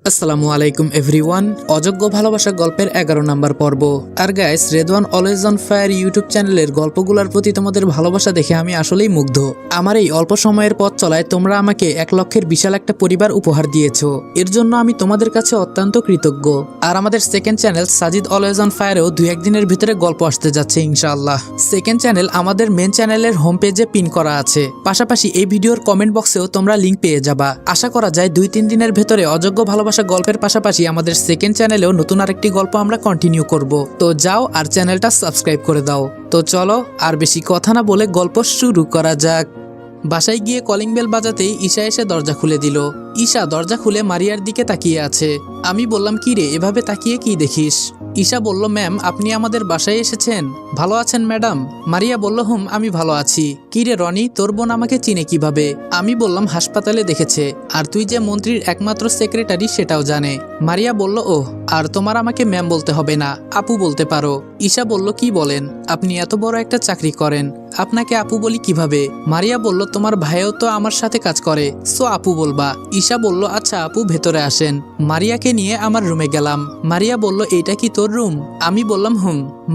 আসসালামু আলাইকুম এভরিওয়ান। অযোগ্য ভালোবাসা গল্পের 11 নম্বর পর্ব। আর guys, Redwan always on fire YouTube চ্যানেলের গল্পগুলোর প্রতি তোমাদের ভালোবাসা দেখে আমি আসলেই মুগ্ধ। আমার এই অল্প সময়ের পথ চলায় তোমরা আমাকে 1 লক্ষের বিশাল একটা পরিবার উপহার দিয়েছো, এর জন্য আমি তোমাদের কাছে অত্যন্ত কৃতজ্ঞ। আর আমাদের second channel Sajid always on ফায়ারেও 2-1 দিনের ভিতরে গল্প আসতে যাচ্ছে ইনশাআল্লাহ। সেকেন্ড চ্যানেল আমাদের মেন চ্যানেলের হোম পেজে পিন করা আছে, পাশাপাশি এই ভিডিওর কমেন্ট বক্সেও তোমরা লিঙ্ক পেয়ে যাবা। আশা করা যায় 2-3 দিনের ভেতরে অযোগ্য ভালোবাসা গল্পের পাশাপাশি আমাদের সেকেন্ড চ্যানেলেও নতুন আরেকটি গল্প আমরা কন্টিনিউ করব। তো যাও আর চ্যানেলটা সাবস্ক্রাইব করে দাও। তো চলো আর বেশি কথা না বলে গল্প শুরু করা যাক। বাসায় গিয়ে কলিং বেল বাজাতেই ঈশা এসে দরজা খুলে দিল। ঈশা দরজা খুলে মারিয়ার দিকে তাকিয়ে আছে। আমি বললাম, কি রে, এভাবে তাকিয়ে কি দেখিস? ঈশা বলল, ম্যাম আপনি আমাদের বাসায় এসেছেন, ভালো আছেন ম্যাডাম? মারিয়া বলল, আমি ভালো আছি। কি রে রনি, তোর বোন আমাকে চিনে কিভাবে? আমি বললাম, হাসপাতালে দেখেছে, আর তুই যে মন্ত্রীর একমাত্র সেক্রেটারি সেটাও জানে। মারিয়া বলল, ওহ, আর তোমার আমাকে ম্যাম বলতে হবে না, আপু বলতে পারো। ঈশা বলল, কি বলেন, আপনি এত বড় একটা চাকরি করেন, আপনাকে আপু বলি কিভাবে? মারিয়া বলল, তোমার ভাইও তো আমার সাথে কাজ করে, সো আপু বলবা। ঈশা বলল, আচ্ছা আপু ভেতরে আসেন। মারিয়াকে নিয়ে আমার রুমে গেলাম। মারিয়া বলল, এইটা কি তোর রুম? আমি বললাম,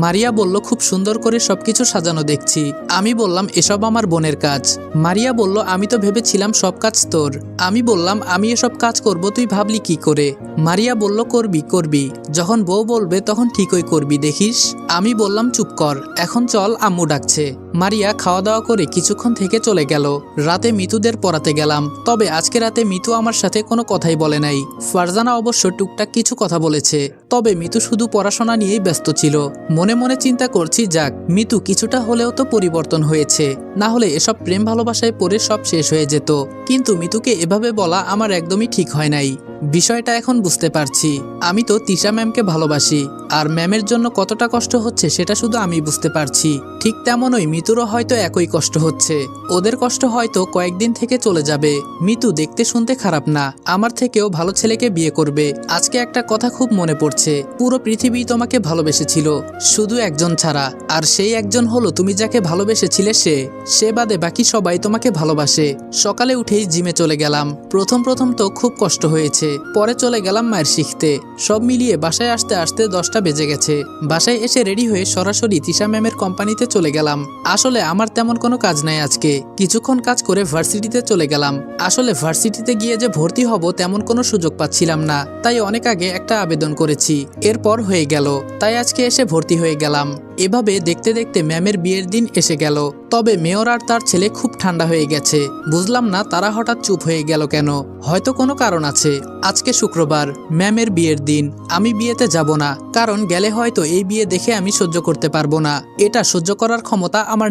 মারিয়া বলল, খুব সুন্দর করে সবকিছু সাজানো দেখছি। আমি বললাম, এসব আমার বোনের কাজ। মারিয়া বলল, আমি তো ভেবেছিলাম সব কাজ তোর। আমি বললাম, আমি এসব কাজ করব, তুই ভাবলি কি করে? মারিয়া বলল, করবি, যখন বউ বলবে তখন ঠিকই করবি, দেখিস। আমি বললাম, চুপ কর, এখন চল, আম্মু ডাকছে। মারিয়া খাওয়া দাওয়া করে কিছুক্ষণ থেকে চলে গেল। রাতে মিতুদের পড়াতে গেলাম, তবে আজকে রাতে মিতু আমার সাথে কোনো কথাই বলে নাই। ফারজানা অবশ্য টুকটাক কিছু কথা বলেছে, তবে মিতু শুধু পড়াশোনা নিয়েই ব্যস্ত ছিল। মনে মনে চিন্তা করছি, যাক, মিতু কিছুটা হলেও তো পরিবর্তন হয়েছে, না হলে এসব প্রেম ভালোবাসায় পড়ে সব শেষ হয়ে যেত। কিন্তু মিতুকে এভাবে বলা আমার একদমই ঠিক হয় নাই। বিষয়টা এখন বুঝতে পারছি। আমি তো তিশা ম্যামকে ভালোবাসি, আর ম্যামের জন্য কতটা কষ্ট হচ্ছে সেটা শুধু আমি বুঝতে পারছি। ঠিক তেমনই মিতুরও হয়তো একই কষ্ট হচ্ছে। ওদের কষ্ট হয়তো কয়েকদিন থেকে চলে যাবে। মিতু দেখতে শুনতে খারাপ না, আমার থেকেও ভালো ছেলেকে বিয়ে করবে। আজকে একটা কথা খুব মনে পড়ছে, পুরো পৃথিবী তোমাকে ভালোবেসেছিল, শুধু একজন ছাড়া, আর সেই একজন হলো তুমি যাকে ভালোবেসেছিলে সে বাদে বাকি সবাই তোমাকে ভালোবাসে। সকালে উঠেই জিমে চলে গেলাম। প্রথম তো খুব কষ্ট হয়েছে, পরে চলে গেলাম মায়ের শিখতে। সব মিলিয়ে বাসায় আসতে আসতে 10টা বেজে গেছে। বাসায় এসে রেডি হয়ে সরাসরি তিশা ম্যামের কোম্পানিতে চলে গেলাম। আসলে আমার তেমন কোনো কাজ নাই আজকে, কিছুক্ষণ কাজ করে ভার্সিটিতে চলে গেলাম। আসলে ভার্সিটিতে গিয়ে যে ভর্তি হব তেমন কোনো সুযোগ পাচ্ছিলাম না, তাই অনেক আগে একটা আবেদন করেছি, এরপর হয়ে গেল, তাই আজকে এসে ভর্তি হয়ে গেলাম। এভাবে দেখতে দেখতে ম্যামের বিয়ের দিন এসে গেল। তবে মেয়র আর তার ছেলে খুব ঠান্ডা হয়ে গেছে, বুঝলাম না তারা হঠাৎ চুপ হয়ে গেল কেন, হয়তো কোনো কারণ আছে। আজকে শুক্রবার, ম্যামের বিয়ের দিন, আমি বিয়েতে যাব না, কারণ গেলে হয়তো এই বিয়ে দেখে আমি সহ্য করতে পারবো না। এটা সহ্য করার ক্ষমতা আমার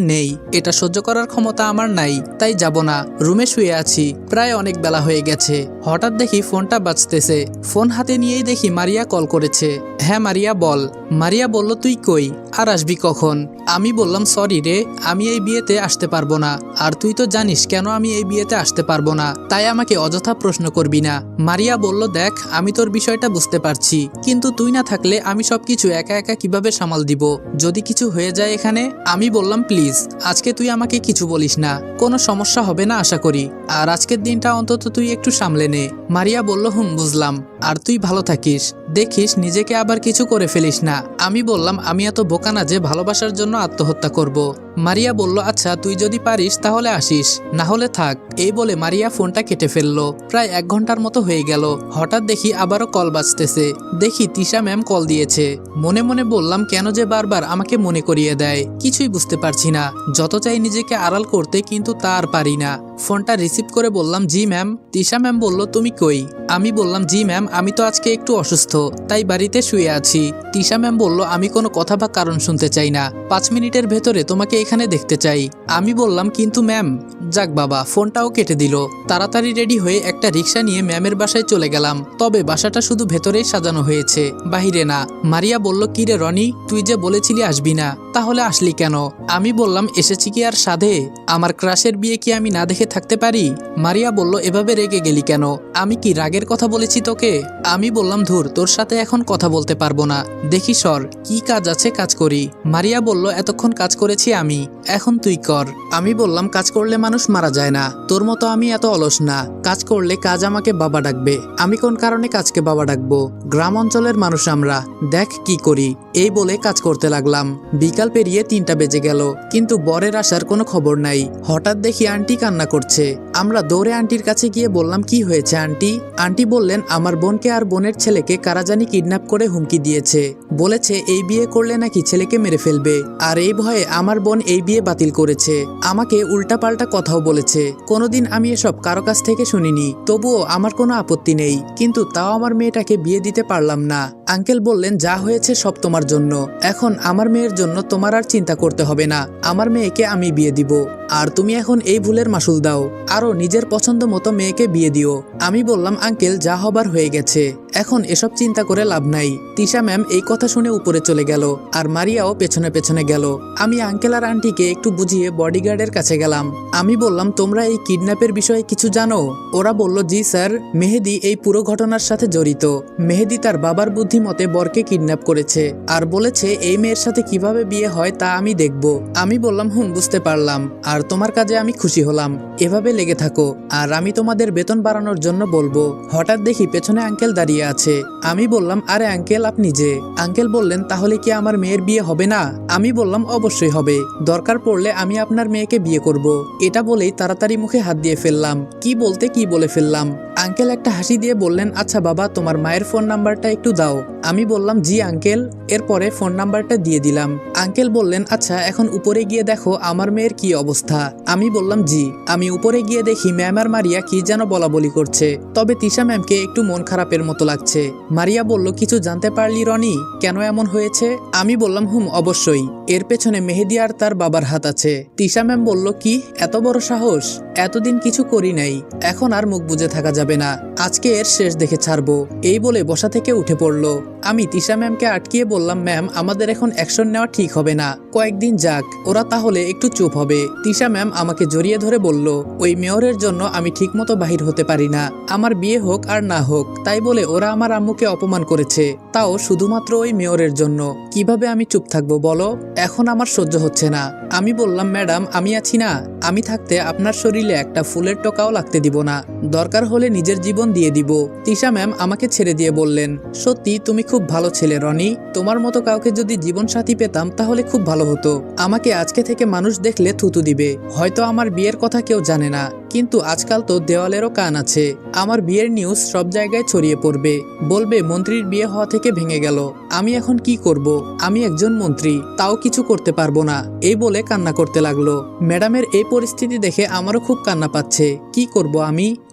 নাই, তাই যাব না। রুমে শুয়ে আছি, প্রায় অনেক বেলা হয়ে গেছে। হঠাৎ দেখি ফোনটা বাজতেছে, ফোন হাতে নিয়েই দেখি মারিয়া কল করেছে। হ্যাঁ মারিয়া বল। মারিয়া বলল, তুই কই, আর আসবি কখন? আমি বললাম, সরি রে, আমি এই বিয়েতে আসতে পারবো না, আর তুই তো জানিস কেন আমি এই বিয়েতে আসতে পারবো না, তাই আমাকে অযথা প্রশ্ন করবি না। মারিয়া বলল, দেখ, আমি তোর বিষয়টা বুঝতে পারছি, কিন্তু তুই না থাকলে আমি সবকিছু একা একা কিভাবে সামাল দিব, যদি কিছু হয়ে যায় এখানে? আমি বললাম, প্লিজ আজকে তুই আমাকে কিছু বলিস না, কোনো সমস্যা হবে না আশা করি, আর আজকের দিনটা অন্তত তুই একটু সামলে নে। মারিয়া বলল, বুঝলাম, আর তুই ভালো থাকিস, দেখিস নিজেকে আবার কিছু করে ফেলিস না। আমি বললাম, আমি এত বোকা না যে ভালোবাসার জন্য আত্মহত্যা করব। মারিয়া বলল, আচ্ছা তুই যদি পারিস তাহলে আসিস, না হলে থাক। এই বলে মারিয়া ফোনটা কেটে ফেললো। প্রায় 1 ঘন্টার মতো হয়ে গেল। হঠাৎ দেখি আবারও কল বাজতেছে, দেখি তিশা ম্যাম কল দিয়েছে। মনে মনে বললাম, কেন যে বারবার আমাকে মনে করিয়ে দেয়, কিছুই বুঝতে পারছি না। যত চাই নিজেকে আড়াল করতে, কিন্তু তা আর পারি না। ফোনটা রিসিভ করে বললাম, জি ম্যাম। তিশা ম্যাম বলল, তুমি কই? আমি বললাম, জি ম্যাম, আমি তো আজকে একটু অসুস্থ, তাই বাড়িতে শুয়ে আছি। তিশা ম্যাম বলল, আমি কোনো কথা বা কারণ শুনতে চাই না, 5 মিনিটের ভেতরে তোমাকে এখানে দেখতে চাই। আমি বললাম, কিন্তু ম্যাম। যাক বাবা, ফোনটাও কেটে দিল। তাড়াতাড়ি রেডি হয়ে একটা রিক্সা নিয়ে ম্যামের বাসায় চলে গেলাম। তবে বাসাটা শুধু ভেতরেই সাজানো হয়েছে, বাহিরে না। মারিয়া বলল, কি রে রনি, তুই যে বলেছিলি আসবি না, তাহলে আসলি কেন? আমি বললাম, এসেছি কি আর সাধে, আমার ক্রাশের বিয়ে কি আমি না দেখে থাকতে পারি? মারিয়া বলল, এভাবে রেগে গেলি কেন? আমি কি রাগের কথা বলেছি তোকে? আমি বললাম, ধুর, তোর সাথে এখন কথা বলতে পারবো না, দেখি সর, কি কাজ আছে কাজ করি। মারিয়া বলল, এতক্ষণ কাজ করেছি আমি, এখন তুই কর। আমি বললাম, কাজ করলে মানুষ মানুষ মারা যায় না, তোর মতো আমি এত অলস না। কাজ করলে কাজ আমাকে বাবা ডাকবে, আমি কোন কারণে কাজকে বাবা ডাকবো? গ্রাম অঞ্চলের মানুষ আমরা, দেখ কি করি। এই বলে কাজ করতে লাগলাম। বিকাল পেরিয়ে 3টা বেজে গেল, কিন্তু বরের আসার কোনো খবর নাই। হঠাৎ দেখি আন্টি কান্না করছে। আমরা দৌড়ে আন্টির কাছে গিয়ে বললাম, কি হয়েছে আন্টি? আন্টি বললেন, আমার বোনকে আর বোনের ছেলেকে কারা জানি কিডন্যাপ করে হুমকি দিয়েছে। বলেছে এই বিয়ে করলে নাকি ছেলেকে মেরে ফেলবে, আর এই ভয়ে আমার বোন এই বিয়ে বাতিল করেছে। আমাকে উল্টাপাল্টা কথাও বলেছে। কোনোদিন আমি এসব কারো কাছ থেকে শুনিনি, তবুও আমার কোনো আপত্তি নেই, কিন্তু তাও আমার মেয়েটাকে বিয়ে দিতে পারলাম না। আঙ্কেল বললেন, যা হয়েছে সব তোমার জন্য, এখন আমার মেয়ের জন্য তোমার আর চিন্তা করতে হবে না। আমার মেয়েকে আমি বিয়ে দিব, আর তুমি এখন এই ভুলের মাসুল দাও, আরো নিজের পছন্দ মতো মেয়েকে বিয়ে দিও। আমি বললাম, আঙ্কেল যা হবার হয়ে গেছে, এখন এসব চিন্তা করে লাভ নাই। তিশা ম্যাম এই কথা শুনে উপরে চলে গেল, আর মারিয়াও পেছনে পেছনে গেল। আমি আঙ্কেল আর আন্টিকে একটু বুঝিয়ে বডিগার্ডের কাছে গেলাম। আমি বললাম, তোমরা এই কিডন্যাপের বিষয়ে কিছু জানো? ওরা বলল, জি স্যার, মেহেদি এই পুরো ঘটনার সাথে জড়িত। মেহেদি তার বাবার বুদ্ধি মতে বরকে কিডন্যাপ করেছে, আর বলেছে এই মেয়ের সাথে কিভাবে বিয়ে হয় তা আমি দেখব। আমি বললাম, বুঝতে পারলাম, আর তোমার কাজে আমি খুশি হলাম। এভাবে লেগে থাকো, আর আমি তোমাদের বেতন বাড়ানোর জন্য বলবো। হঠাৎ দেখি পেছনে আঙ্কেল দাঁড়িয়ে আছে। আমি বললাম, আরে আঙ্কেল আপনি যে? আঙ্কেল বললেন, তাহলে কি আমার মেয়ের বিয়ে হবে না? আমি বললাম, অবশ্যই হবে, দরকার পড়লে আমি আপনার মেয়েকে বিয়ে করব। এটা বলেই তাড়াতাড়ি মুখে হাত দিয়ে ফেললাম। কি বলতে কি বলে ফেললাম। আঙ্কেল একটা হাসি দিয়ে বললেন, আচ্ছা বাবা, তোমার মায়ের ফোন নাম্বারটা একটু দাও। আমি বললাম, জি আঙ্কেল। এরপরে ফোন নাম্বারটা দিয়ে দিলাম। আঙ্কেল বললেন, আচ্ছা এখন উপরে গিয়ে দেখো আমার মেয়ের কি অবস্থা। আমি বললাম, জি। আমি উপরে গিয়ে দেখি ম্যাম আর মারিয়া কি যেন বলাবলি করছে, তবে তিশা ম্যামকে একটু মন খারাপের মতো লাগছে। মারিয়া বলল, কিছু জানতে পারলি রনি, কেন এমন হয়েছে? আমি বললাম, অবশ্যই, এর পেছনে মেহেদি আর তার বাবার হাত আছে। তিশা ম্যাম বলল, কি এত বড় সাহস? এতদিন কিছু করি নাই, এখন আর মুখ বুজে থাকা যাবে না, আজকে এর শেষ দেখে ছাড়বো। এই বলে বসা থেকে উঠে পড়লো। আমি তিশা ম্যামকে আটকিয়ে বললাম, ম্যাম আমাদের এখন অ্যাকশন নেওয়া ঠিক হবে না, কয়েকদিন যাক, ওরা তাহলে একটু চুপ হবে। তিশা ম্যাম আমাকে জড়িয়ে ধরে বলল, ওই মেয়রের জন্য আমি ঠিকমতো বাহির হতে পারি না, আমার বিয়ে হোক আর না হোক, তাই বলে ওরা আমার আম্মুকে অপমান করেছে, তাও শুধুমাত্র ওই মেয়রের জন্য। কিভাবে আমি চুপ থাকবো বলো? এখন আমার সহ্য হচ্ছে না। আমি বললাম, ম্যাডাম আমি আছি না, আমি থাকতে আপনার শরীরে একটা ফুলের টোকাও লাগতে দিব না, দরকার হলে নিজের জীবন দিয়ে দিব। তিশা ম্যাম আমাকে ছেড়ে দিয়ে বললেন, সত্যি তুমি খুব ভালো ছেলে রনি, তোমার মতো কাউকে যদি জীবন সাথী পেতাম তাহলে খুব ভালো হতো। আমাকে আজকে থেকে মানুষ দেখলে থুতু দিবে। হয়তো আমার বিয়ের কথা কেউ জানে না, কিন্তু আজকাল তো দেওয়ালেরও কান আছে। আমার বিয়ের নিউজ সব জায়গায় ছড়িয়ে পড়বে, বলবে মন্ত্রীর বিয়ে হওয়া থেকে ভেঙে গেল। আমি এখন কি করব? আমি একজন মন্ত্রী, তাও কিছু করতে পারবো না। এই বলে কান্না করতে লাগলো। ম্যাডামের এই পরিস্থিতি দেখে আমারও খুব কান্না পাচ্ছে। কি করব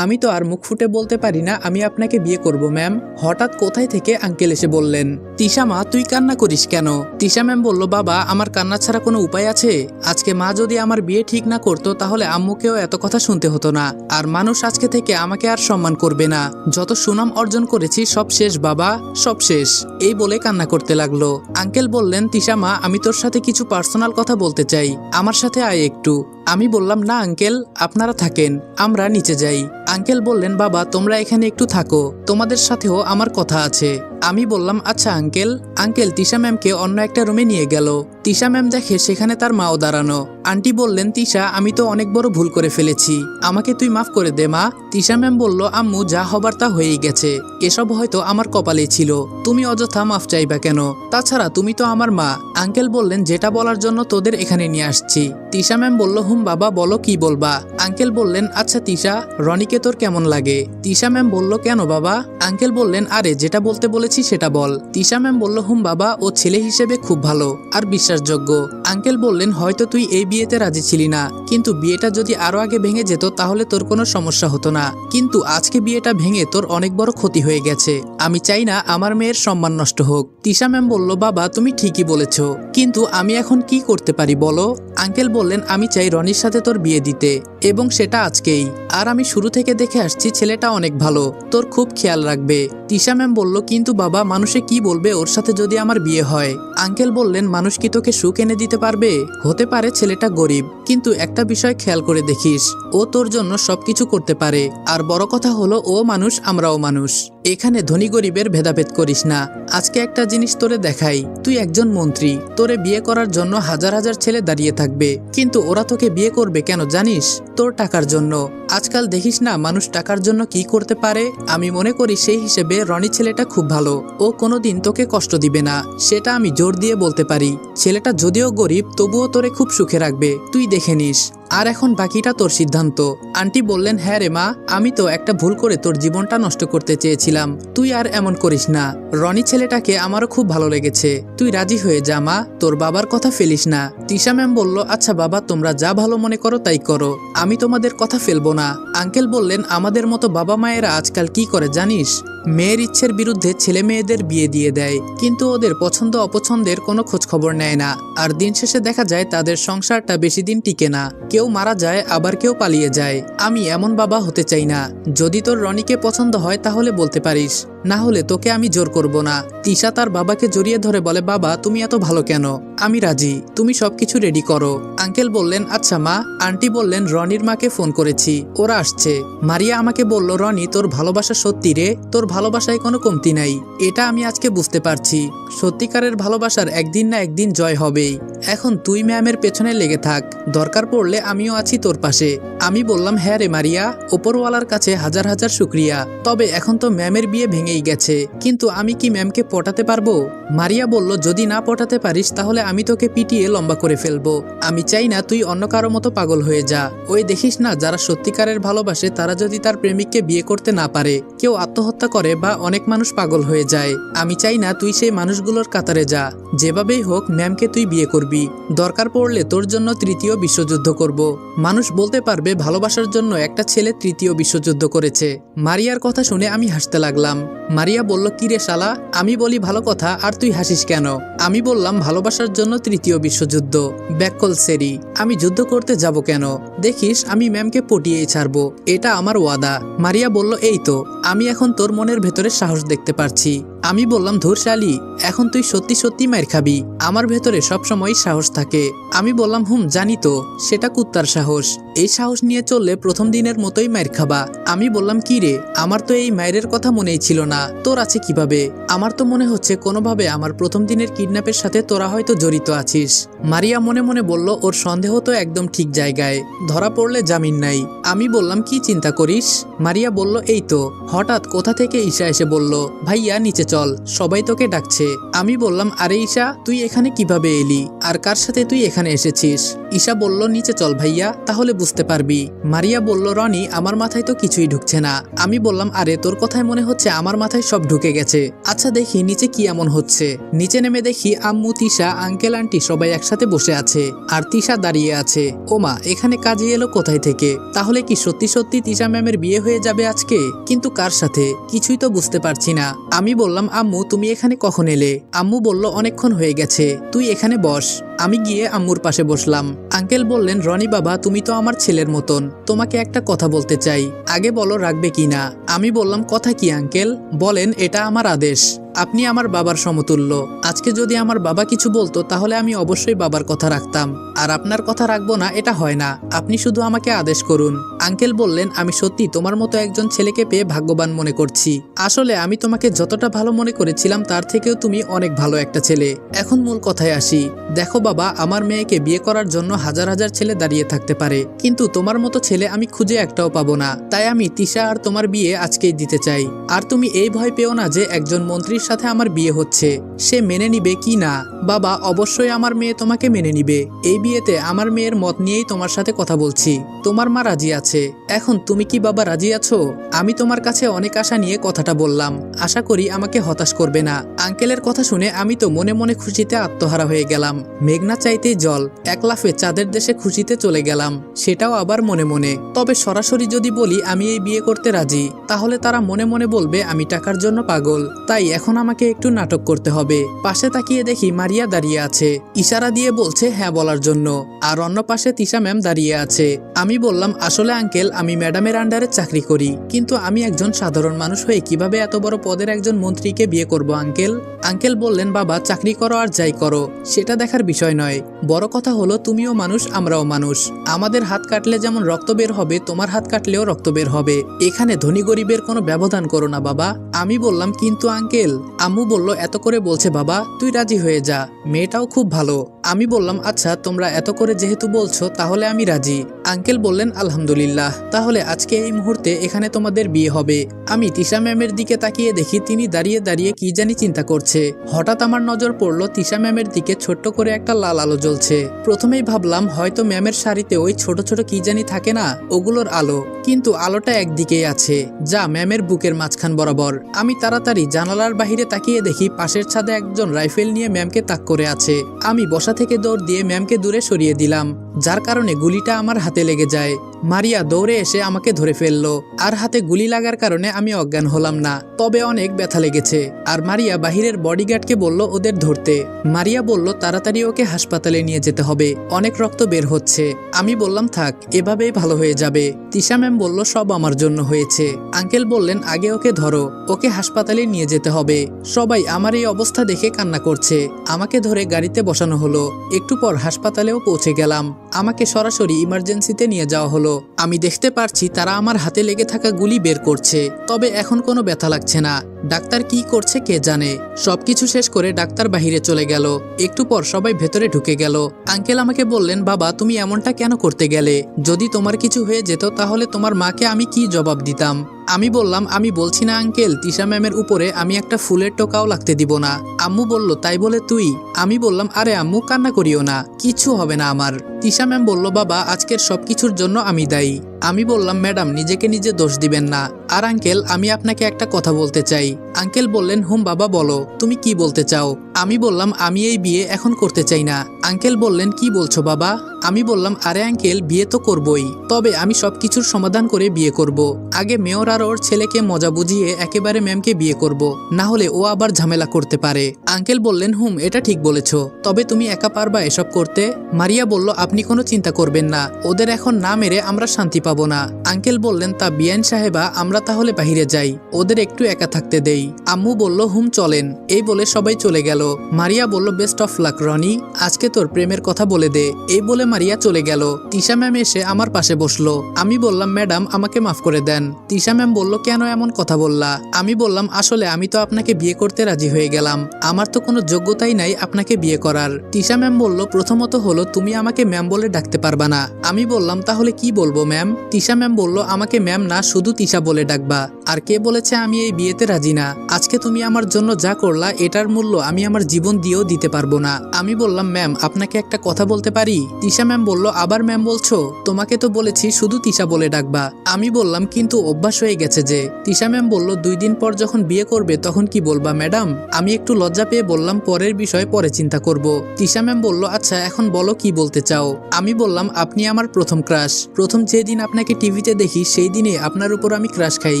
আমি তো আর মুখ ফুটে বলতে পারি না আমি আপনাকে বিয়ে করব ম্যাম। হঠাৎ কোথায় থেকে আঙ্কেল এসে বললেন, তিশা মা তুই কান্না করিস কেন? তিশা ম্যাম বলল, বাবা আমার কান্না ছাড়া কোনো উপায় আছে? আজকে মা যদি আমার বিয়ে ঠিক না করতো তাহলে আম্মুকেও এত কথা শুনতে হতো না, আর মানুষ আজকে থেকে আমাকে আর সম্মান করবে না। যত সুনাম অর্জন করেছি সব শেষ বাবা, সব শেষ। এই বলে কান্না করতে লাগলো। আঙ্কেল বললেন, তিশা মা আমি তোর সাথে কিছু পার্সোনাল কথা বলতে চাই, আমার সাথে আয় একটু। আমি বললাম, না আঙ্কেল আপনারা থাকেন, আমরা নিচে যাই। আঙ্কেল বললেন, বাবা তোমরা এখানে একটু থাকো, তোমাদের সাথেও আমার কথা আছে। আমি বললাম, আচ্ছা আঙ্কেল। আঙ্কেল তিশা ম্যামকে অন্য একটা রুমে নিয়ে গেল। তিশা ম্যাম দেখে সেখানে তার মাও দাঁড়ানো। আন্টি বললেন, তিশা আমি তো অনেক বড় ভুল করে ফেলেছি, আমাকে তুই মাফ করে দে মা। তিশা ম্যাম বলল, আম্মু যা হবার তা হয়েই গেছে, এসব হয়তো আমার কপালে ছিল, তুমি অযথা মাফ চাইবা কেন? তাছাড়া তুমি তো আমার মা। আঙ্কেল বললেন, যেটা বলার জন্য তোদের এখানে নিয়ে আসছি। তিশা ম্যাম বলল, বাবা বলো কি বলবা। আঙ্কেল বললেন, আচ্ছা তিশা রনিকে তোর কেমন লাগে? তিশা ম্যাম বলল, কেন বাবা? আঙ্কেল বললেন, আরে যেটা বলতে বলেছি সেটা বল। তিশা ম্যাম বলল, বাবা ও ছেলে হিসেবে খুব ভালো আর বিশ্বাসযোগ্য। আঙ্কেল বললেন, হয়তো তুই এই বিয়েতে রাজি ছিলি না, কিন্তু বিয়েটা যদি আরো আগে ভেঙে যেত তাহলে তোর কোনো সমস্যা হতো না, কিন্তু আজকে বিয়েটা ভেঙে তোর অনেক বড় ক্ষতি হয়ে গেছে, আমি চাই না আমার মেয়ের সম্মান নষ্ট হোক। তিশা ম্যাম বলল, বাবা তুমি ঠিকই বলেছ, কিন্তু আমি এখন কি করতে পারি বলো? আঙ্কেল বললেন, আমি চাই রনির সাথে তোর বিয়ে দিতে, এবং সেটা আজকেই। আর আমি শুরু থেকে দেখে আসছি ছেলেটা অনেক ভালো, তোর খুব খেয়াল রাখবে। তিশা ম্যাম বলল, কিন্তু বাবা মানুষে কি বলবে ওর সাথে যদি আমার বিয়ে হয়? আঙ্কেল বললেন, মানুষ কি তোকে সুখ এনে দিতে পারবে? হতে পারে ছেলেটা গরিব, কিন্তু একটা বিষয় খেয়াল করে দেখিস, ও তোর জন্য সবকিছু করতে পারে, আর বড় কথা হলো ও মানুষ আমরাও মানুষ, এখানে ধনী গরিবের ভেদাভেদ করিস না। আজকে একটা জিনিস তোরে দেখাই, তুই একজন মন্ত্রী, তোরে বিয়ে করার জন্য হাজার হাজার ছেলে দাঁড়িয়ে থাকবে, কিন্তু ওরা তোকে বিয়ে করবে কেন জানিস? তোর টাকার জন্য। আজকাল দেখিস না মানুষ টাকার জন্য কি করতে পারে। আমি মনে করি সেই হিসেবে রনি ছেলেটা খুব ভালো। ও কোনোদিন তোকে কষ্ট দিবে না, সেটা আমি জোর দিয়ে বলতে পারি। ছেলেটা যদিও গরিব তবুও তোরে খুব সুখে রাখবে, তুই দেখে নিস। আর এখন বাকিটা তোর সিদ্ধান্ত। আন্টি বললেন, হ্যাঁ রে মা, আমি তো একটা ভুল করে তোর জীবনটা নষ্ট করতে চেয়েছিলাম, তুই আর এমন করিস না। রনি ছেলেটাকে আমারও খুব ভালো লেগেছে, তুই রাজি হয়ে যা মা, তোর বাবার কথা ফেলিস না। তিশা ম্যাম বলল, আচ্ছা বাবা, তোমরা যা ভালো মনে করো তাই করো, আমি তোমাদের কথা ফেলবো না। আঙ্কেল বললেন, আমাদের মতো বাবা মায়েরা আজকাল কি করে জানিস, মেয়ের ইচ্ছের বিরুদ্ধে ছেলে মেয়েদের বিয়ে দিয়ে দেয়, কিন্তু ওদের পছন্দ অপছন্দের কোনো খোঁজ খবর নেয় না। আর দিন শেষে দেখা যায় তাদের সংসারটা বেশি দিন টিকে না, কেউ মারা যায় আবার কেউ পালিয়ে যায়। আমি এমন বাবা হতে চাই না। যদি তোর রনিকে পছন্দ হয় তাহলে বলতে পারিস, না হলে তোকে আমি জোর করব না। তিশা তার বাবাকে জড়িয়ে ধরে বলে, বাবা তুমি এত ভালো কেন, আমি রাজি, তুমি সবকিছু রেডি করো। আঙ্কেল বললেন, আচ্ছা মা। আন্টি বললেন, রনির মাকে ফোন করেছি, ওরা আসছে। মারিয়া আমাকে বলল, রনি তোর ভালোবাসা সত্যি রে, তোর ভালোবাসায় কোনো কমতি নাই, এটা আমি আজকে বুঝতে পারছি। সত্যিকারের ভালোবাসার একদিন না একদিন জয় হবেই। এখন তুই ম্যামের পেছনে লেগে থাক, দরকার পড়লে আমিও আছি তোর পাশে। আমি বললাম, হ্যাঁ রে মারিয়া, ওপরওয়ালার কাছে হাজার হাজার শুক্রিয়া। তবে এখন তো ম্যামের বিয়ে ভেঙেই গেছে, কিন্তু আমি কি ম্যামকে পটাতে পারবো? মারিয়া বলল, যদি না পটাতে পারিস তাহলে আমি তোকে পিটিয়ে লম্বা করে ফেলবো। আমি চাই না তুই অন্য কারো মতো পাগল হয়ে যা। ওই দেখিস না, যারা সত্যিকারের ভালোবাসে তারা যদি তার প্রেমিককে বিয়ে করতে না পারে, কেউ আত্মহত্যা করে বা অনেক মানুষ পাগল হয়ে যায়। আমি চাই না তুই সেই মানুষগুলোর কাতারে যা। যেভাবেই হোক ম্যামকে তুই বিয়ে করবি, দরকার পড়লে তোর জন্য তৃতীয় বিশ্বযুদ্ধ করব। মানুষ বলতে পারবে ভালোবাসার জন্য একটা ছেলে তৃতীয় বিশ্বযুদ্ধ করেছে। মারিয়ার কথা শুনে আমি হাসতে লাগলাম। মারিয়া বলল, কি রে শালা, আমি বলি ভালো কথা আর তুই হাসিস কেন? আমি বললাম, ভালোবাসার জন্য তৃতীয় বিশ্বযুদ্ধ, ব্যাককল সেরি, আমি যুদ্ধ করতে যাব কেন? দেখিস আমি ম্যামকে পটিয়েই ছাড়বো, এটা আমার ওয়াদা। মারিয়া বলল, এই তো, আমি এখন তোর মনের ভেতরে সাহস দেখতে পারছি। আমি বললাম, ধুর শালি, এখন তুই সত্যি সত্যি মার খাবি, আমার ভেতরে সবসময় সাহস থাকে। আমি বললাম, জানি তো, সেটা কুত্তার সাহস, এই সাহস নিয়ে চললে প্রথম দিনের মতোই মার খাবা। আমি বললাম, কি রে, আমার তো এই মায়ের কথা মনেই ছিল না, তোর আছে কিভাবে? আমার তো মনে হচ্ছে কোনোভাবে আমার প্রথম দিনের কিডন্যাপের সাথে তোরা হয়তো জড়িত আছিস। মারিয়া মনে মনে বলল, ওর সন্দেহ তো একদম ঠিক জায়গায়, ধরা পড়লে জামিন নাই। আমি বললাম, কি চিন্তা করিস? মারিয়া বলল, এই তো, হঠাৎ কোথা থেকে ঈশা এসে বলল, ভাইয়া নিচে চল, সবাই তোকে ডাকছে। আমি বললাম, আরে ঈশা, তুই এখানে কিভাবে এলি, আর কার সাথে তুই এখানে এসেছিস? ঈশা বলল, নিচে চল ভাইয়া, তাহলে বুঝতে পারবি। মারিয়া বলল, রনি, আমার মাথায় তো কিছুই ঢুকছে না। আমি বললাম, আরে তোর কথায় মনে হচ্ছে আমার মাথায় সব ঢুকে গেছে। আচ্ছা দেখি নিচে কি এমন হচ্ছে। নিচে নেমে দেখি আম্মু, তিশা, আঙ্কেল, আন্টি সবাই একসাথে বসে আছে, আর তিশা দাঁড়িয়ে আছে। ওমা, এখানে কাজে এলো কোথায় থেকে? তাহলে কি সত্যি সত্যি তিশা ম্যামের বিয়ে হয়ে যাবে আজকে? কিন্তু কার সাথে, কিছুই তো বুঝতে পারছি না। আমি বললাম, আম্মু তুমি এখানে কখন এলে? আম্মু বলল, অনেকক্ষণ হয়ে গেছে, তুই এখানে বস। আমি গিয়ে আম্মুর পাশে বসলাম। আঙ্কেল বললেন, রনি বাবা, তুমি তো আমার ছেলের মতন, তোমাকে একটা কথা বলতে চাই, আগে বলো রাখবে কিনা। আমি বললাম, কথা কি আঙ্কেল? বলেন, এটা আমার আদেশ, আপনি আমার বাবার সমতুল্য। আজকে যদি আমার বাবা কিছু বলতো তাহলে আমি অবশ্যই বাবার কথা রাখতাম, আর আপনার কথা রাখবো না এটা হয় না, আপনি শুধু আমাকে আদেশ করুন। আঙ্কেল বললেন, আমি সত্যি তোমার মতো একজন ছেলেকে পেয়ে ভাগ্যবান মনে করছি। আসলে আমি তোমাকে যতটা ভালো মনে করেছিলাম তার থেকেও তুমি অনেক ভালো একটা ছেলে। এখন মূল কথায় আসি। দেখো বাবা, আমার মেয়েকে বিয়ে করার জন্য হাজার হাজার ছেলে দাঁড়িয়ে থাকতে পারে, কিন্তু তোমার মতো ছেলে আমি খুঁজে একটাও পাবো না। তাই আমি তিশা আর তোমার বিয়ে আজকেই দিতে চাই। আর তুমি এই ভয় পেও না যে একজন মন্ত্রীর সাথে আমার বিয়ে হচ্ছে, সে মেনে নিবে কি না। বাবা, অবশ্যই আমার মেয়ে তোমাকে মেনে নিবে। এই বিয়েতে আমার মেয়ের মত নিয়েই তোমার সাথে কথা বলছি। তোমার মা রাজি আছে, এখন তুমি কি বাবা রাজি আছো? আমি তোমার কাছে অনেক আশা নিয়ে কথাটা বললাম, আশা করি আমাকে হতাশ করবে না। আঙ্কেলের কথা শুনে আমি তো মনে মনে খুশিতে আত্মহারা হয়ে গেলাম। মেঘনা চাইতেই জল, এক লাফে চাঁদের দেশে খুশিতে চলে গেলাম, সেটাও আবার মনে মনে। তবে সরাসরি যদি বলি আমি এই বিয়ে করতে রাজি, তাহলে তারা মনে মনে বলবে আমি টাকার জন্য পাগল। তাই এখন আমাকে একটু নাটক করতে হবে। পাশে তাকিয়ে দেখি মারিয়া দাঁড়িয়ে আছে, ইশারা দিয়ে বলছে হ্যাঁ বলার জন্য, আর অন্য পাশে তিশা ম্যাম দাঁড়িয়ে আছে। আমি বললাম, আসলে আঙ্কেল, আমি ম্যাডামের আন্ডারে চাকরি করি, কিন্তু আমি একজন সাধারণ মানুষ হয়ে কিভাবে এত বড় পদের একজন মন্ত্রীকে বিয়ে করব আঙ্কেল? আঙ্কেল বললেন, বাবা, চাকরি করো আর যাই করো সেটা দেখার বিষয় নয়, বড় কথা হলো তুমিও মানুষ, আমরাও মানুষ। আমাদের হাত কাটলে যেমন রক্ত বের হবে, তোমার হাত কাটলেও রক্ত বের হবে। এখানে ধনী গরিবের কোনো ব্যবধান করো না বাবা। আমি বললাম, কিন্তু আঙ্কেল। আম্মু বলল, এত করে বলছে বাবা, তুই রাজি হয়ে যা, মেয়েটাও খুব ভালো। আমি বললাম আচ্ছা তোমরা এত করে যেহেতু বলছো তাহলে আমি রাজি। আঙ্কেল বললেন আলহামদুলিল্লাহ, তাহলে আজকে এই মুহূর্তে এখানে তোমাদের বিয়ে হবে। আমি তিশা ম্যামের দিকে তাকিয়ে দেখি তিনি দাঁড়িয়ে দাঁড়িয়ে কি জানি চিন্তা করছে। হঠাৎ আমার নজর পড়লো তিশা ম্যামের দিকে ছোট্ট করে একটা লাল আলো জ্বলছে। প্রথমেই ভাবলাম হয়তো ম্যামের শাড়িতে ওই ছোট ছোট কি জানি থাকে না, ওগুলোর আলো, কিন্তু আলোটা একদিকেই আছে, যা ম্যামের বুকের মাঝখান বরাবর। আমি তাড়াতাড়ি জানালার বাহিরে তাকিয়ে দেখি পাশের ছাদে একজন রাইফেল নিয়ে ম্যামকে তাক করে আছে। আমি বসা থেকে দৌড় দিয়ে ম্যামকে দূরে সরিয়ে দিলাম, যার কারণে গুলিটা আমার হাতে লেগে যায়। মারিয়া দৌড়ে এসে আমাকে ধরে ফেললো, আর হাতে গুলি লাগার কারণে আমি অজ্ঞান হলাম না, তবে অনেক ব্যথা লেগেছে। আর মারিয়া বাহিরের বডিগার্ডকে বলল ওদের ধরতে। মারিয়া বলল তাড়াতাড়ি ওকে হাসপাতালে নিয়ে যেতে হবে, অনেক রক্ত বের হচ্ছে। আমি বললাম থাক, এভাবেই ভালো হয়ে যাবে। তিশা ম্যাম বলল সব আমার জন্য হয়েছে। আঙ্কেল বললেন আগে ওকে ধরো, ওকে হাসপাতালে নিয়ে যেতে হবে। সবাই আমার এই অবস্থা দেখে কান্না করছে। আমাকে ধরে গাড়িতে বসানো হলো। একটু পর হাসপাতালেও পৌঁছে গেলাম। আমাকে সরাসরি ইমার্জেন্সিতে নিয়ে যাওয়া হলো। আমি দেখতে পারছি তারা আমার হাতে লেগে থাকা গুলি বের করছে, তবে এখন কোনো ব্যথা লাগছে না। ডাক্তার কি করছে কে জানে। সবকিছু শেষ করে ডাক্তার বাহিরে চলে গেল। একটু পর সবাই ভেতরে ঢুকে গেল। আঙ্কেল আমাকে বললেন বাবা তুমি এমনটা কেন করতে গেলে? যদি তোমার কিছু হয়ে যেত তাহলে তোমার মাকে আমি কি জবাব দিতাম? আমি বললাম আমি বলছি না আঙ্কেল, তিশা ম্যামের উপরে আমি একটা ফুলের টোকাও লাগতে দিব না। আম্মু বলল তাই বলে তুই? আমি বললাম আরে আম্মু কান্না করিও না, কিছু হবে না আমার। তিশা ম্যাম বলল বাবা আজকের সবকিছুর জন্য আমি দায়ী। আমি বললাম ম্যাডাম নিজেকে নিজে দোষ দিবেন না। আর আঙ্কেল আমি আপনাকে একটা কথা বলতে চাই। আঙ্কেল বললেন হুম বাবা বলো, তুমি কি বলতে চাও? আমি বললাম আমি এই বিয়ে এখন করতে চাই না। আঙ্কেল বললেন কি বলছো বাবা? আমি বললাম আরে আঙ্কেল বিয়ে তো করবই, তবে আমি সবকিছুর সমাধান করে বিয়ে করব। আগে মেয়র আর ওর ছেলেকে মজা বুঝিয়ে একেবারে ম্যামকে বিয়ে করব, না হলে ও আবার ঝামেলা করতে পারে। আঙ্কেল বললেন হুম এটা ঠিক বলেছো, তবে তুমি একা পারবা এসব করতে? মারিয়া বলল আপনি কোনো চিন্তা করবেন না, ওদের এখন না মেরে আমরা শান্তি পাবো না। আঙ্কেল বললেন তা বিয়ান সাহেবা আমরা তাহলে বাহিরে যাই, ওদের একটু একা থাকতে দেই। আম্মু বলল হুম চলেন। এই বলে সবাই চলে গেল। মারিয়া বলল বেস্ট অফ লাক রনি, আজকে তোর প্রেমের কথা বলে দে। এই বলে মারিয়া চলে গেল। তিশা ম্যাম এসে আমার পাশে বসলো। আমি বললাম ম্যাডাম আমাকে মাফ করে দেন। তিশা ম্যাম বলল কেন এমন কথা বললা? আমি বললাম আসলে আমি তো আপনাকে বিয়ে করতে রাজি হয়ে গেলাম, আমার তো কোনো যোগ্যতাই নাই আপনাকে বিয়ে করার। তিশা ম্যাম বলল প্রথমত হলো তুমি আমাকে ম্যাম বলে ডাকতে পারবা না। আমি বললাম তাহলে কি বলবো ম্যাম? তিশা ম্যাম বলল আমাকে ম্যাম না শুধু তিশা বলে ডাকবা। আর কে বলেছে আমি এই বিয়েতে রাজি না? আজকে তুমি আমার জন্য যা করলা এটার মূল্য আমি আমার জীবন দিয়েও দিতে পারবো না। আমি বললাম ম্যাম আপনাকে একটা কথা বলতে পারি? তিশা ম্যাম বলল আবার ম্যাম বলছো? তোমাকে তো বলেছি শুধু তিশা বলে ডাকবা। আমি বললাম কিন্তু অভ্যাস হয়ে গেছে যে। তিশা ম্যাম বলল 2 দিন পর যখন বিয়ে করবে তখন কি বলবা ম্যাডাম? আমি একটু লজ্জা পেয়ে বললাম পরের বিষয় পরে চিন্তা করব। তিশা ম্যাম বলল আচ্ছা এখন বলো কি বলতে চাও? আমি বললাম আপনি আমার প্রথম ক্রাশ। প্রথম যেদিন আপনাকে টিভিতে দেখি সেই দিনে আপনার উপর আমি ক্রাশ খাই,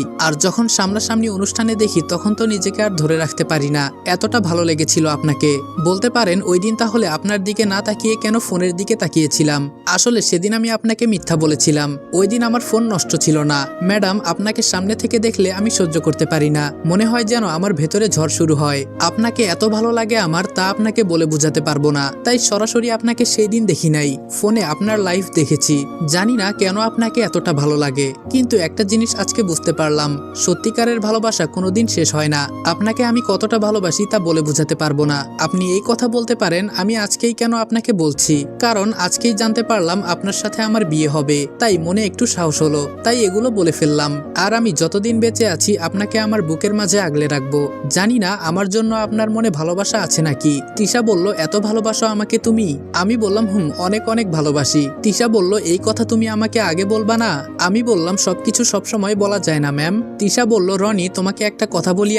আর যখন সামনাসামনি অনুষ্ঠানে দেখি তখন তো নিজেকে আর ধরে রাখতে পারি না, এতটা ভালো লেগেছিল আপনাকে। বলতে পারেন ওই দিন তাহলে আপনার দিকে না তাকিয়ে কেন ফোনের দিকে তাকিয়েছিলাম। আসলে সেদিন আমি আপনাকে মিথ্যা বলেছিলাম, ওই দিন আমার ফোন নষ্ট ছিল না। ম্যাডাম আপনাকে সামনে থেকে দেখলে আমি সহ্য করতে পারি না, মনে হয় যেন আমার ভেতরে ঝড় শুরু হয়। আপনাকে এত ভালো লাগে আমার তা আপনাকে বলে বোঝাতে পারবো না। তাই সরাসরি আপনাকে সেই দিন দেখি নাই, ফোনে আপনার লাইভ দেখেছি। জানি না কেন আপনাকে এতটা ভালো লাগে, কিন্তু একটা জিনিস আজকে বুঝতে পারলাম, সত্যিকারের ভালোবাসা কোনোদিন শেষ হয় না। আপনাকে আমি কতটা ভালোবাসি তা বলে বোঝাতে পারবো না। আপনি এই কথা বলতে পারেন আমি আজকেই কেন আপনাকে বলছি, কারণ আজকেই জানতে পারলাম আপনার সাথে আমার বিয়ে হবে, তাই মনে একটু সাহস হলো, তাই এগুলো বলে ফেললাম। আর আমি যতদিন বেঁচে আছি আপনাকে আমার বুকের মাঝে আগলে রাখবো। জানি না আমার জন্য আপনার মনে ভালোবাসা আছে নাকি। তিশা বলল এত ভালোবাসো আমাকে তুমি? আমি বললাম হুম অনেক অনেক ভালোবাসি। তিশা বলল এই কথা তুমি আমাকে আগে বলবা না? আমি বললাম সবকিছু সবসময় বলা যায় না ম্যাম। তিশা বলল রনি তোমাকে একটা কথা বলি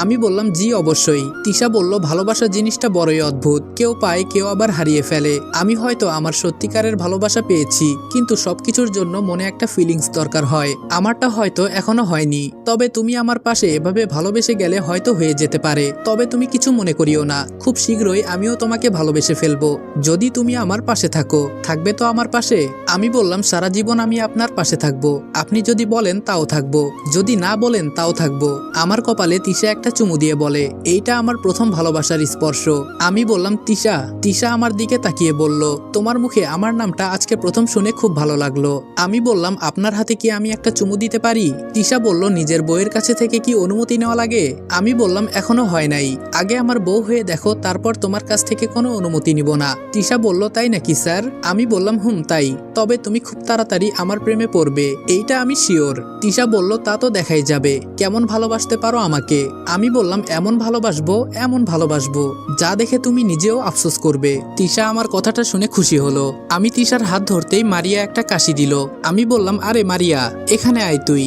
আমি বললাম জি অবশ্যই। তিশা বলল ভালোবাসা জিনিসটা বড়ই অদ্ভুত, কেউ পায় কেউ আবার হারিয়ে ফেলে। আমি হয়তো আমার সত্যিকারের ভালোবাসা পেয়েছি, কিন্তু সবকিছুর জন্য মনে একটা ফিলিংস দরকার হয়, আমারটা হয়তো এখনো হয়নি। তবে তুমি আমার পাশে এভাবে ভালোবেসে গেলে হয়তো হয়ে যেতে পারে, তবে তুমি কিছু মনে করিও না, খুব শীঘ্রই আমিও তোমাকে ভালোবেসে ফেলবো, যদি তুমি আমার পাশে থাকো। থাকবে তো আমার পাশে? আমি বললাম সারা জীবন আমি আপনার পাশে থাকবো, আপনি যদি বলেন তাও থাকবো, যদি না বলেন তাও থাকবো। আমার কপালে তিশা একটা চুমু দিয়ে বলে, এইটা আমার প্রথম ভালোবাসার স্পর্শ। আমি বললাম তিশা। তিশা আমার দিকে তাকিয়ে বলল, তোমার মুখে আমার নামটা আজকে প্রথম শুনে খুব ভালো লাগলো। আমি বললাম, আপনার হাতে কি আমি একটা চুমু দিতে পারি? তিশা বলল, নিজের বউয়ের কাছে থেকে কি অনুমতি নেওয়া লাগে? আমি বললাম, এখনো হয় নাই, আগে আমার বউ হয়ে দেখো, তারপর তোমার কাছ থেকে কোনো অনুমতি নিব না। তিশা বলল, তাই নাকি স্যার? আমি বললাম, তাই। তবে তুমি খুব তাড়াতাড়ি আমার প্রেমে পড়বে, এইটা আমি শিওর। তিশা বলল, তা তো দেখাই যাবে, কেমন ভালোবাসতে পারো আমাকে। আমি বললাম, এমন ভালোবাসবো, এমন ভালোবাসবো, যা দেখে তুমি নিজেও আফসোস করবে। তিশা আমার কথাটা শুনে খুশি হলো। আমি তিশার হাত ধরতেই মারিয়া একটা কাশি দিল। আমি বললাম, আরে মারিয়া, এখানে আয় তুই।